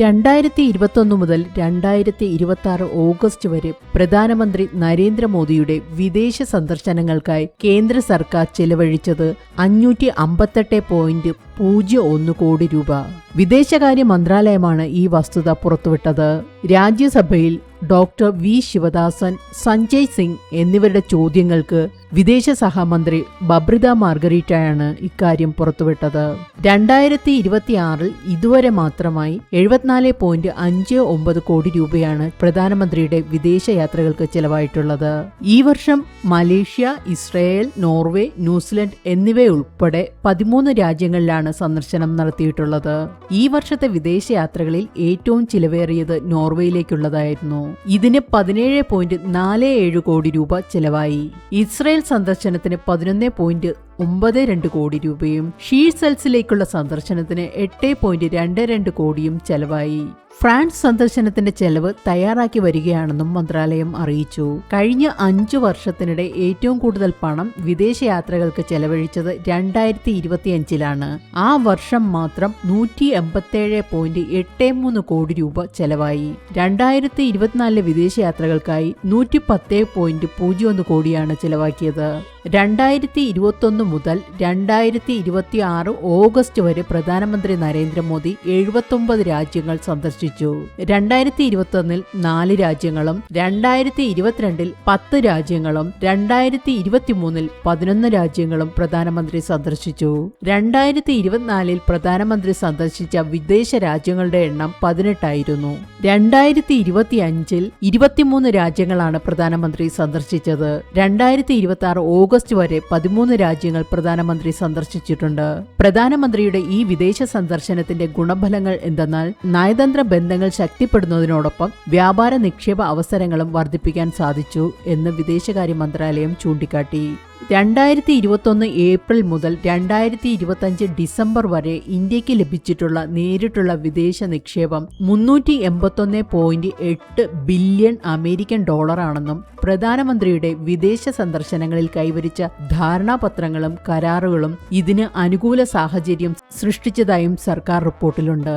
2021 മുതൽ 2026 ഓഗസ്റ്റ് വരെ പ്രധാനമന്ത്രി നരേന്ദ്രമോദിയുടെ വിദേശ സന്ദർശനങ്ങൾക്കായി കേന്ദ്ര സർക്കാർ ചെലവഴിച്ചത് 558.01 കോടി രൂപ. വിദേശകാര്യ മന്ത്രാലയമാണ് ഈ വസ്തുത പുറത്തുവിട്ടത്. രാജ്യസഭയിൽ ഡോക്ടർ വി ശിവദാസൻ, സഞ്ജയ് സിംഗ് എന്നിവരുടെ ചോദ്യങ്ങൾക്ക് വിദേശ സഹമന്ത്രി ബബ്രിദ മാർഗരീറ്റയാണ് ഇക്കാര്യം പുറത്തുവിട്ടത്. 2026 ഇതുവരെ മാത്രമായി 74.59 കോടി രൂപയാണ് പ്രധാനമന്ത്രിയുടെ വിദേശയാത്രകൾക്ക് ചെലവായിട്ടുള്ളത്. ഈ വർഷം മലേഷ്യ, ഇസ്രയേൽ, നോർവേ, ന്യൂസിലൻഡ് എന്നിവയുൾപ്പെടെ 13 രാജ്യങ്ങളിലാണ് സന്ദർശനം നടത്തിയിട്ടുള്ളത്. ഈ വർഷത്തെ വിദേശയാത്രകളിൽ ഏറ്റവും ചിലവേറിയത് നോർവേയിലേക്കുള്ളതായിരുന്നു. ഇതിന് 17.47 കോടി രൂപ ചെലവായി. ഇസ്രയേൽ സന്ദർശനത്തിന് 11.92 കോടി രൂപയും ഷീസെൽസിലേക്കുള്ള സന്ദർശനത്തിന് 8.22 കോടിയും ചെലവായി. ഫ്രാൻസ് സന്ദർശനത്തിന്റെ ചെലവ് തയ്യാറാക്കി വരികയാണെന്നും മന്ത്രാലയം അറിയിച്ചു. കഴിഞ്ഞ 5 വർഷത്തിനിടെ ഏറ്റവും കൂടുതൽ പണം വിദേശയാത്രകൾക്ക് ചെലവഴിച്ചത് 2025 ആ വർഷം മാത്രം 187.83 കോടി രൂപ ചെലവായി. 2024 വിദേശയാത്രകൾക്കായി 110.01 കോടിയാണ് ചെലവാക്കിയത്. 2021 മുതൽ 2026 ഓഗസ്റ്റ് വരെ പ്രധാനമന്ത്രി നരേന്ദ്രമോദി 79 രാജ്യങ്ങൾ സന്ദർശിച്ചു. 2021 4 രാജ്യങ്ങളും 2022 10 രാജ്യങ്ങളും 2023 11 രാജ്യങ്ങളും പ്രധാനമന്ത്രി സന്ദർശിച്ചു. 2024 പ്രധാനമന്ത്രി സന്ദർശിച്ച വിദേശ രാജ്യങ്ങളുടെ എണ്ണം 18 ആയിരുന്നു. 2025 23 രാജ്യങ്ങളാണ് പ്രധാനമന്ത്രി സന്ദർശിച്ചത്. 2026 ഓഗസ്റ്റ് വരെ 13 രാജ്യങ്ങൾ പ്രധാനമന്ത്രി സന്ദർശിച്ചിട്ടുണ്ട്. പ്രധാനമന്ത്രിയുടെ ഈ വിദേശ സന്ദർശനത്തിന്റെ ഗുണഫലങ്ങൾ എന്തെന്നാൽ നയതന്ത്ര ബന്ധങ്ങൾ ശക്തിപ്പെടുന്നതിനോടൊപ്പം വ്യാപാര നിക്ഷേപ അവസരങ്ങളും വർദ്ധിപ്പിക്കാൻ സാധിച്ചു എന്ന് വിദേശകാര്യ മന്ത്രാലയം ചൂണ്ടിക്കാട്ടി. 2021 ഏപ്രിൽ മുതൽ 2025 ഡിസംബർ വരെ ഇന്ത്യക്ക് ലഭിച്ചിട്ടുള്ള നേരിട്ടുള്ള വിദേശ നിക്ഷേപം $381.8 ബില്യൺ അമേരിക്കൻ ഡോളറാണെന്നും പ്രധാനമന്ത്രിയുടെ വിദേശ സന്ദർശനങ്ങളിൽ കൈവരിച്ച ധാരണാപത്രങ്ങളും കരാറുകളും ഇതിന് അനുകൂല സാഹചര്യം സൃഷ്ടിച്ചതായും സർക്കാർ റിപ്പോർട്ടിലുണ്ട്.